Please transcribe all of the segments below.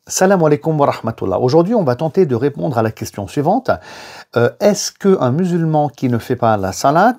Salam alaikum wa rahmatullah. Aujourd'hui, on va tenter de répondre à la question suivante. Est-ce qu'un musulman qui ne fait pas la salat,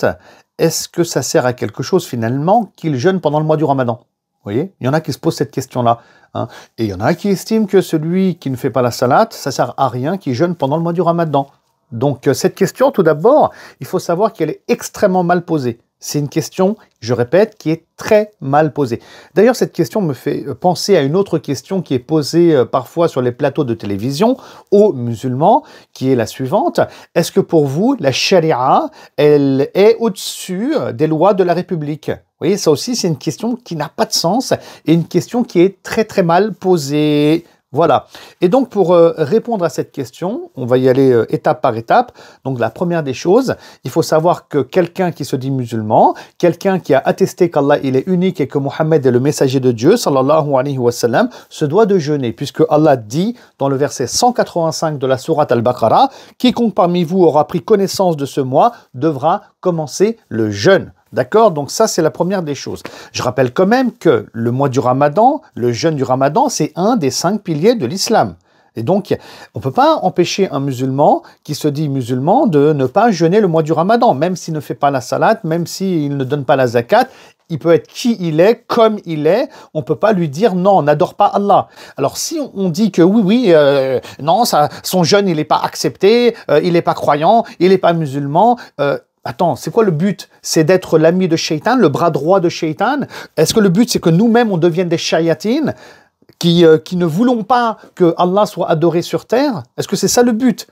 est-ce que ça sert à quelque chose finalement qu'il jeûne pendant le mois du Ramadan? Vous voyez, il y en a qui se posent cette question-là. Hein. Et il y en a qui estiment que celui qui ne fait pas la salat, ça sert à rien qu'il jeûne pendant le mois du Ramadan. Donc cette question, tout d'abord, il faut savoir qu'elle est extrêmement mal posée. C'est une question, je répète, qui est très mal posée. D'ailleurs, cette question me fait penser à une autre question qui est posée parfois sur les plateaux de télévision aux musulmans, qui est la suivante. Est-ce que pour vous, la charia, elle est au-dessus des lois de la République? Vous voyez, ça aussi, c'est une question qui n'a pas de sens et une question qui est très très mal posée. Voilà. Et donc, pour répondre à cette question, on va y aller étape par étape. Donc, la première des choses, il faut savoir que quelqu'un qui se dit musulman, quelqu'un qui a attesté qu'Allah il est unique et que Mohammed est le messager de Dieu, sallallahu alayhi wa sallam, se doit de jeûner, puisque Allah dit dans le verset 185 de la sourate Al-Baqarah, « Quiconque parmi vous aura pris connaissance de ce mois devra commencer le jeûne. » D'accord? Donc ça, c'est la première des choses. Je rappelle quand même que le mois du Ramadan, le jeûne du Ramadan, c'est un des 5 piliers de l'islam. Et donc, on ne peut pas empêcher un musulman qui se dit musulman de ne pas jeûner le mois du Ramadan, même s'il ne fait pas la salat, même s'il ne donne pas la zakat. Il peut être qui il est, comme il est. On ne peut pas lui dire non, n'adore pas Allah. Alors si on dit que oui, non, son jeûne, il n'est pas accepté, il n'est pas croyant, il n'est pas musulman... Attends, c'est quoi le but? C'est d'être l'ami de Shaitan, le bras droit de Shaitan? Est-ce que le but, c'est que nous-mêmes, on devienne des shayatines qui ne voulons pas que Allah soit adoré sur terre? Est-ce que c'est ça le but?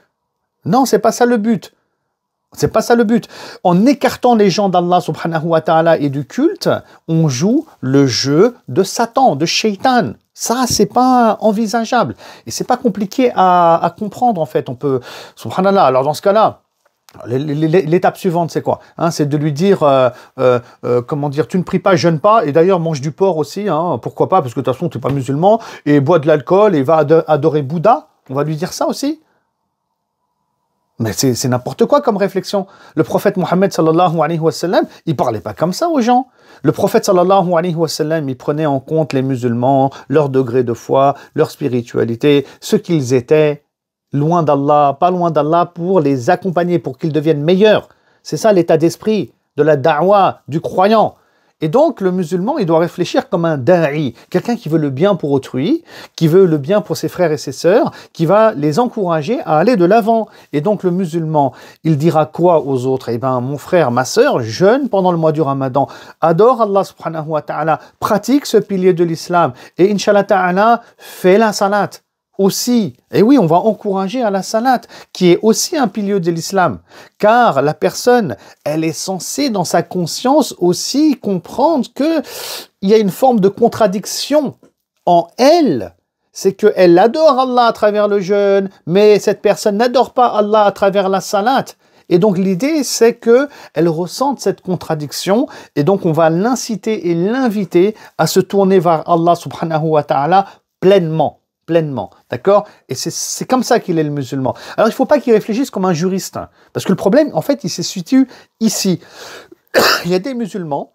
Non, c'est pas ça le but. C'est pas ça le but. En écartant les gens d'Allah subhanahu wa ta'ala et du culte, on joue le jeu de Satan, de Shaitan. Ça, c'est pas envisageable. Et c'est pas compliqué à comprendre, en fait. On peut... Subhanallah. Alors, dans ce cas-là, l'étape suivante, c'est quoi? C'est de lui dire, comment dire, tu ne pries pas, jeûne pas, et d'ailleurs mange du porc aussi, pourquoi pas, parce que de toute façon, tu n'es pas musulman, et bois de l'alcool, et va adorer Bouddha. On va lui dire ça aussi? Mais c'est n'importe quoi comme réflexion. Le prophète Mohammed sallallahu alayhi wa sallam, il parlait pas comme ça aux gens. Le prophète sallallahu alayhi wa sallam, il prenait en compte les musulmans, leur degré de foi, leur spiritualité, ce qu'ils étaient. Loin d'Allah, pas loin d'Allah, pour les accompagner, pour qu'ils deviennent meilleurs. C'est ça l'état d'esprit de la da'wa, du croyant. Et donc, le musulman, il doit réfléchir comme un da'i, quelqu'un qui veut le bien pour autrui, qui veut le bien pour ses frères et ses sœurs, qui va les encourager à aller de l'avant. Et donc, le musulman, il dira quoi aux autres? Eh bien, mon frère, ma sœur, jeûne pendant le mois du Ramadan, adore Allah subhanahu wa ta'ala, pratique ce pilier de l'islam, et inshallah ta'ala, fais la salat. Aussi, et oui, on va encourager à la salat, qui est aussi un pilier de l'islam, car la personne, elle est censée, dans sa conscience aussi, comprendre que il y a une forme de contradiction en elle. C'est qu'elle adore Allah à travers le jeûne, mais cette personne n'adore pas Allah à travers la salat. Et donc l'idée, c'est que elle ressente cette contradiction, et donc on va l'inciter et l'inviter à se tourner vers Allah subhanahu wa ta'ala pleinement. D'accord? Et c'est comme ça qu'il est le musulman. Alors, il ne faut pas qu'il réfléchisse comme un juriste, parce que le problème, en fait, il se situe ici. Il y a des musulmans,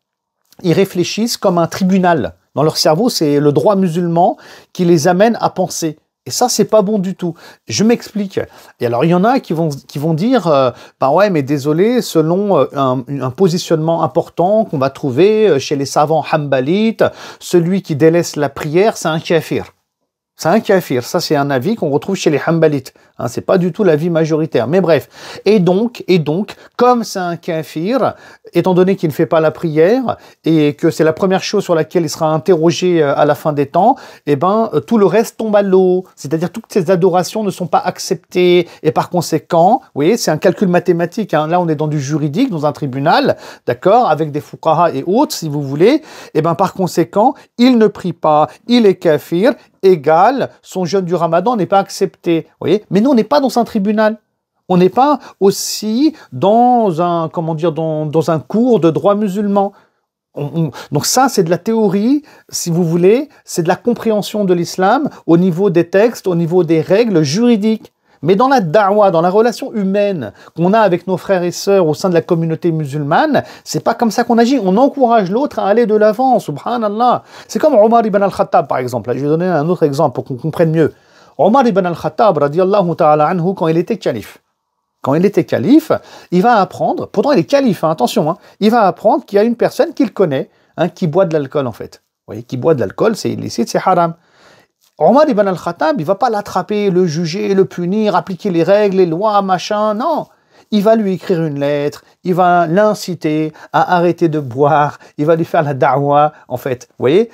ils réfléchissent comme un tribunal. Dans leur cerveau, c'est le droit musulman qui les amène à penser. Et ça, c'est pas bon du tout. Je m'explique. Et alors, il y en a qui vont dire, bah ouais, mais désolé, selon un positionnement important qu'on va trouver chez les savants hanbalites, celui qui délaisse la prière, c'est un kafir. C'est un kafir, ça c'est un avis qu'on retrouve chez les Hanbalites. C'est pas du tout l'avis majoritaire. Mais bref. Et donc, comme c'est un kafir, étant donné qu'il ne fait pas la prière et que c'est la première chose sur laquelle il sera interrogé à la fin des temps, eh ben tout le reste tombe à l'eau. C'est-à-dire toutes ces adorations ne sont pas acceptées et par conséquent, vous voyez, c'est un calcul mathématique. Là, on est dans du juridique, dans un tribunal, d'accord, avec des fuqaha et autres, si vous voulez. Et ben par conséquent, il ne prie pas, il est kafir. Égal, son jeûne du Ramadan n'est pas accepté. Vous voyez? Mais nous, on n'est pas dans un tribunal. On n'est pas aussi dans un, comment dire, dans un cours de droit musulman. Donc ça, c'est de la théorie, si vous voulez, c'est de la compréhension de l'islam au niveau des textes, au niveau des règles juridiques. Mais dans la da'wa, dans la relation humaine qu'on a avec nos frères et sœurs au sein de la communauté musulmane, c'est pas comme ça qu'on agit. On encourage l'autre à aller de l'avant, subhanallah. C'est comme Omar ibn al-Khattab, par exemple. Là, je vais donner un autre exemple pour qu'on comprenne mieux. Omar ibn al-Khattab, radiallahu ta'ala anhu, quand il était calife, il va apprendre, pourtant il est calife, hein, attention, hein, il va apprendre qu'il y a une personne qu'il connaît, hein, qui boit de l'alcool en fait. Vous voyez, qui boit de l'alcool, c'est illicite, c'est haram. Omar ibn al-Khattab, il ne va pas l'attraper, le juger, le punir, appliquer les règles, les lois, machin, non. Il va lui écrire une lettre, il va l'inciter à arrêter de boire, il va lui faire la da'wa, en fait, vous voyez.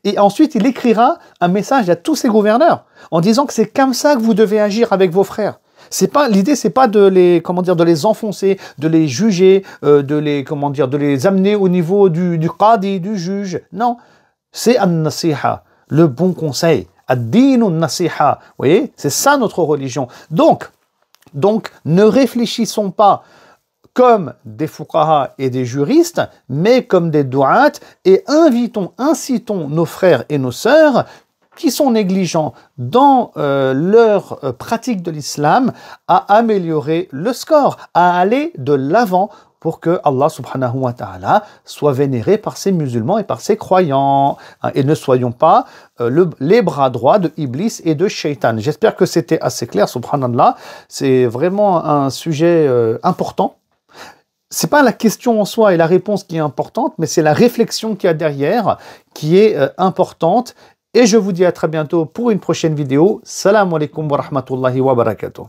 Et ensuite, il écrira un message à tous ses gouverneurs, en disant que c'est comme ça que vous devez agir avec vos frères. L'idée, c'est pas de les, de les enfoncer, de les juger, de les amener au niveau du qadi, du juge. Non, c'est an-nasiha, le bon conseil. Ad-dinu nasiha, vous voyez, c'est ça notre religion. Donc, ne réfléchissons pas comme des fuqaha et des juristes, mais comme des du'at, et incitons nos frères et nos sœurs qui sont négligents dans leur pratique de l'islam à améliorer le score, à aller de l'avant pour que Allah subhanahu wa ta'ala soit vénéré par ses musulmans et par ses croyants. Et ne soyons pas les bras droits de Iblis et de Shaitan. J'espère que c'était assez clair, subhanallah. C'est vraiment un sujet important. C'est pas la question en soi et la réponse qui est importante, mais c'est la réflexion qu'il y a derrière qui est importante. Et je vous dis à très bientôt pour une prochaine vidéo. Salam alaikum wa rahmatullahi wa barakatuh.